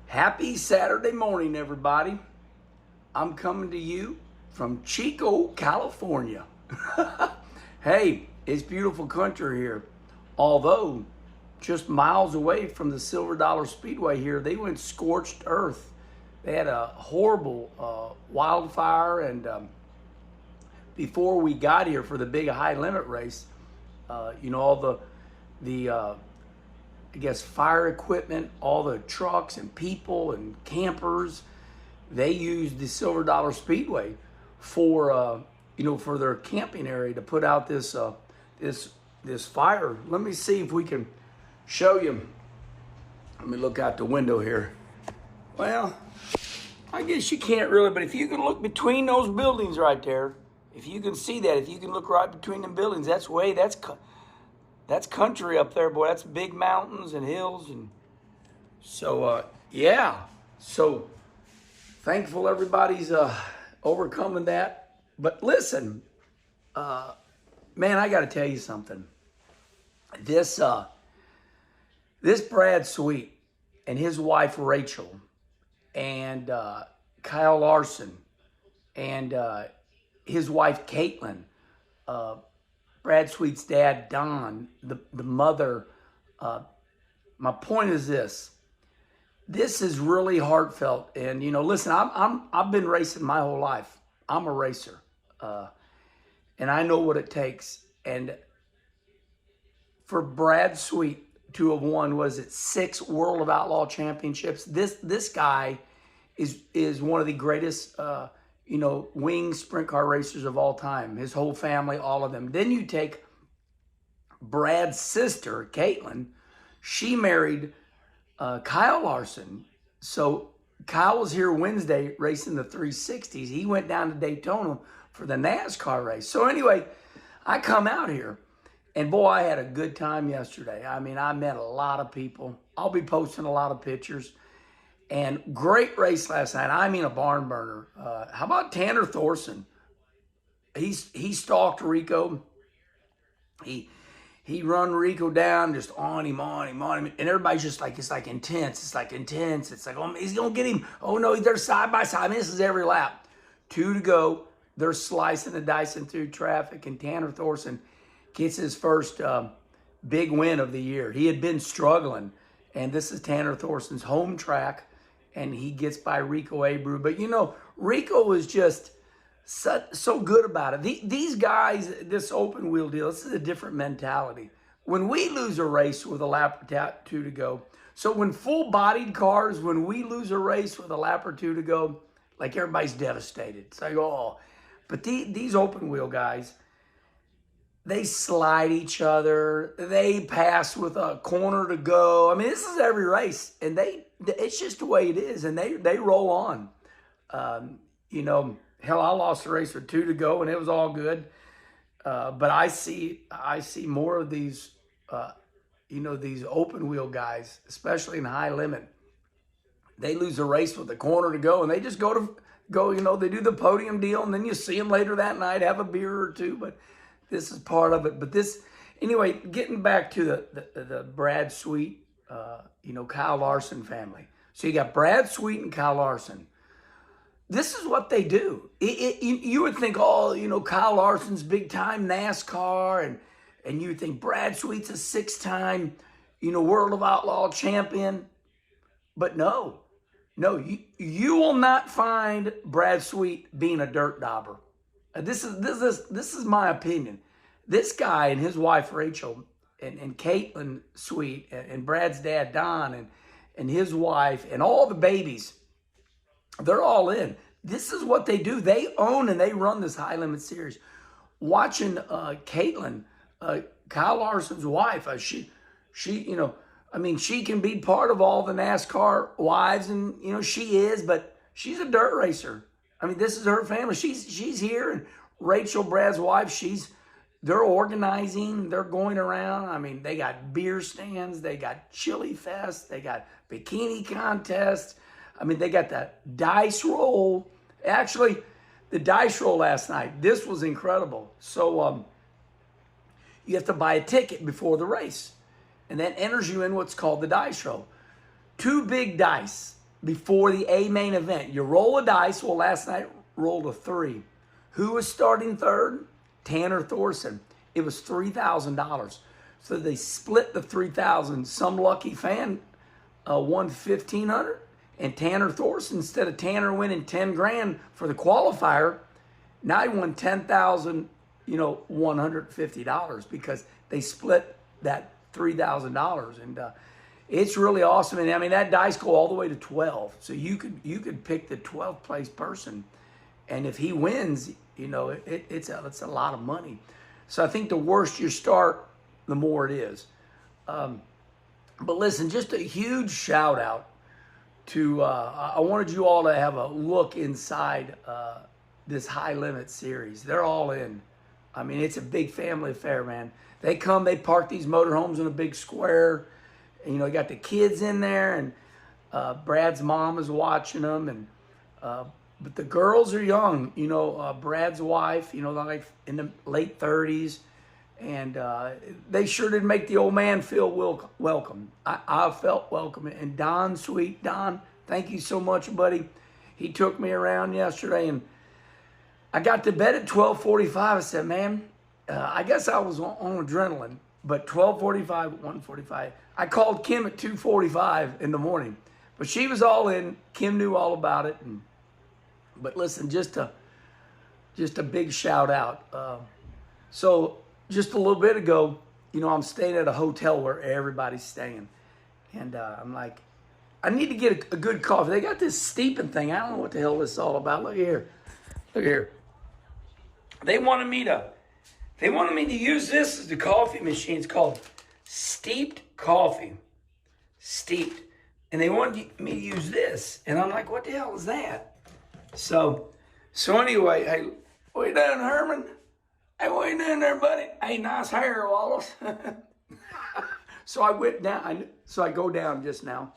Happy Saturday morning, everybody. I'm coming to you from Chico, California. Hey, it's beautiful country here. Although, just miles away from the Silver Dollar Speedway here, they went scorched earth. They had a horrible wildfire, and before we got here for the big high limit race, all the I guess fire equipment, all the trucks and people and campers, they used the Silver Dollar Speedway for for their camping area to put out this fire. Let me see if we can show you. Let me look out the window here. Well, I guess you can't really, but if you can look between those buildings right there, if you can see that, if you can look right between them buildings, that's country up there, boy. That's big mountains and hills. And so, yeah. So thankful everybody's overcoming that. But listen, man, I got to tell you something. This Brad Sweet and his wife, Rachel, and Kyle Larson, and his wife, Caitlin, Brad Sweet's dad, Don, the mother. My point is this. This is really heartfelt. And, listen, I've been racing my whole life. I'm a racer. And I know what it takes. And for Brad Sweet to have won, was it 6 World of Outlaw championships? This guy is one of the greatest wing sprint car racers of all time. His whole family, all of them. Then you take Brad's sister, Caitlin. She married Kyle Larson. So Kyle was here Wednesday racing the 360s. He went down to Daytona for the NASCAR race. So anyway, I come out here, and boy, I had a good time yesterday. I mean, I met a lot of people. I'll be posting a lot of pictures. And great race last night. I mean, a barn burner. How about Tanner Thorson? He stalked Rico. He run Rico down, just on him. And everybody's just like, it's like intense. It's like, oh, he's going to get him. Oh, no, they're side by side. I mean, this is every lap. 2 to go. They're slicing and dicing through traffic. And Tanner Thorson gets his first big win of the year. He had been struggling. And this is Tanner Thorson's home track. And he gets by Rico Abreu. But, Rico was just so good about it. These guys, this open wheel deal, this is a different mentality. When we lose a race with a lap or 2 to go, so when full-bodied cars, when we lose a race with a lap or 2 to go, like everybody's devastated. It's like, oh. But these open wheel guys, they slide each other. They pass with a corner to go. I mean, this is every race. And it's just the way it is. And they roll on. Hell, I lost the race with 2 to go, and it was all good. But I see more of these, these open wheel guys, especially in high limit. They lose a race with a corner to go, and they just go, they do the podium deal, and then you see them later that night, have a beer or two. But this is part of it. But anyway, getting back to the Brad Sweet, Kyle Larson family. So you got Brad Sweet and Kyle Larson. This is what they do. You would think, Kyle Larson's big time NASCAR, and you would think Brad Sweet's a 6-time, World of Outlaw champion. But no, you will not find Brad Sweet being a dirt dauber. This is my opinion. This guy and his wife Rachel and Caitlin Sweet and Brad's dad Don and his wife and all the babies, they're all in. This is what they do. They own and they run this high limit series. Watching Caitlin, Kyle Larson's wife, she she can be part of all the NASCAR wives, and she is, but she's a dirt racer. I mean, this is her family. She's here, and Rachel, Brad's wife, they're organizing, they're going around. I mean, they got beer stands, they got chili fest, they got bikini contests. I mean, they got that dice roll. Actually, the dice roll last night, this was incredible. So you have to buy a ticket before the race, and that enters you in what's called the dice roll. 2 big dice. before the A main event. You roll a dice. Well, last night rolled a 3. Who was starting third? Tanner Thorson. It was $3,000. So they split the $3,000. Some lucky fan won $1,500, and Tanner Thorson, instead of Tanner winning 10 grand for the qualifier, now he won $10,150 because they split that $3,000, and it's really awesome. And I mean, that dice go all the way to 12, so you could pick the 12th place person, and if he wins, it's a lot of money. So I think the worse you start, the more it is. But listen, just a huge shout out to, I wanted you all to have a look inside this High Limit series. They're all in. I mean, it's a big family affair, man. They come, they park these motorhomes in a big square. And, you got the kids in there, and Brad's mom is watching them. And but the girls are young. Brad's wife, they're like in the late 30s. And they sure did make the old man feel welcome. I felt welcome. And Don, sweet Don, thank you so much, buddy. He took me around yesterday, and I got to bed at 12:45. I said, man, I guess I was on adrenaline. But 12:45, 1:45. I called Kim at 2:45 in the morning. But she was all in. Kim knew all about it. But listen, just a big shout out. So just a little bit ago, I'm staying at a hotel where everybody's staying. And I'm like, I need to get a good coffee. They got this steeping thing. I don't know what the hell this is all about. Look here. Look here. They wanted me to use this as the coffee machine. It's called steeped coffee. Steeped. And they wanted me to use this. And I'm like, what the hell is that? So anyway, hey, what you doing, Herman? Hey, what you doing there, buddy? Hey, nice hair, Wallace. So I went down. So I go down just now.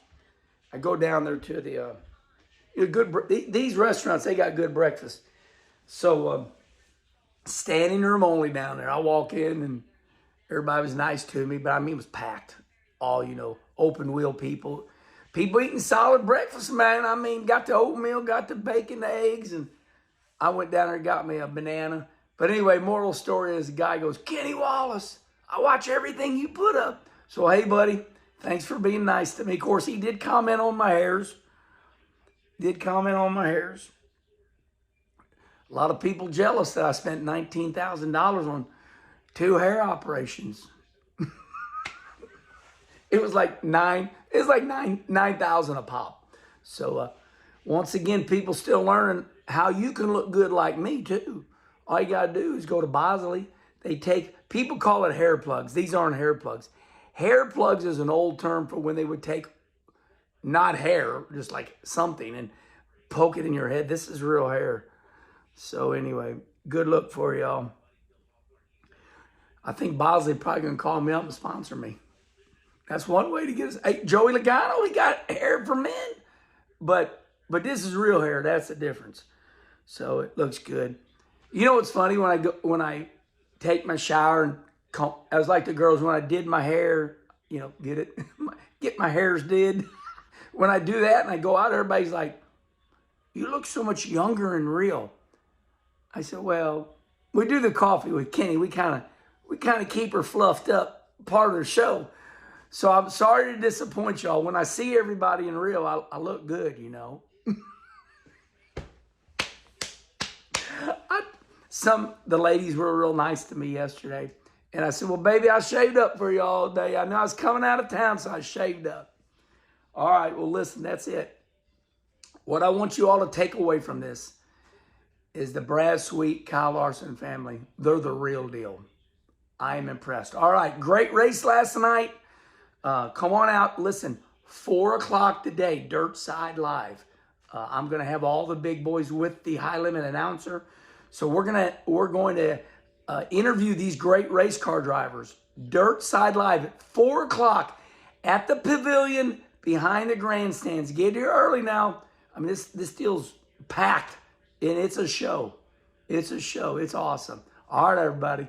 I go down there to the these restaurants. They got good breakfast. So standing room only down there. I walk in and everybody was nice to me, but I mean it was packed. All open wheel people eating solid breakfast, man. I mean, got the oatmeal, got the bacon, the eggs, and I went down there and got me a banana. But anyway, moral story is the guy goes, Kenny Wallace, I watch everything you put up. So, hey, buddy, thanks for being nice to me. Of course, he did comment on my hairs. A lot of people jealous that I spent $19,000 on 2 hair operations. It was like $9,000 a pop. So, once again, people still learning how you can look good like me, too. All you got to do is go to Bosley. People call it hair plugs. These aren't hair plugs. Hair plugs is an old term for when they would take, not hair, just like something, and poke it in your head. This is real hair. So anyway, good look for y'all. I think Bosley probably going to call me up and sponsor me. That's one way to get us. Hey, Joey Logano, he got hair for men. But this is real hair. That's the difference. So it looks good. You know what's funny? When I take my shower and I was like the girls when I did my hair, get it? Get my hairs did. When I do that and I go out, everybody's like, you look so much younger and real. I said, well, we do the coffee with Kenny. We kind of keep her fluffed up, part of the show. So I'm sorry to disappoint y'all. When I see everybody in real, I look good, The ladies were real nice to me yesterday. And I said, well, baby, I shaved up for you all day. I knew I was coming out of town, so I shaved up. All right, well, listen, that's it. What I want you all to take away from this is the Brad Sweet, Kyle Larson family. They're the real deal. I am impressed. All right, great race last night. Come on out. Listen, 4 o'clock today, Dirt Side Live. I'm going to have all the big boys with the High Limit announcer. So we're going to interview these great race car drivers. Dirt Side Live at 4 o'clock at the pavilion behind the grandstands. Get here early now. I mean, this deal's packed, and it's a show. It's a show. It's awesome. All right, everybody.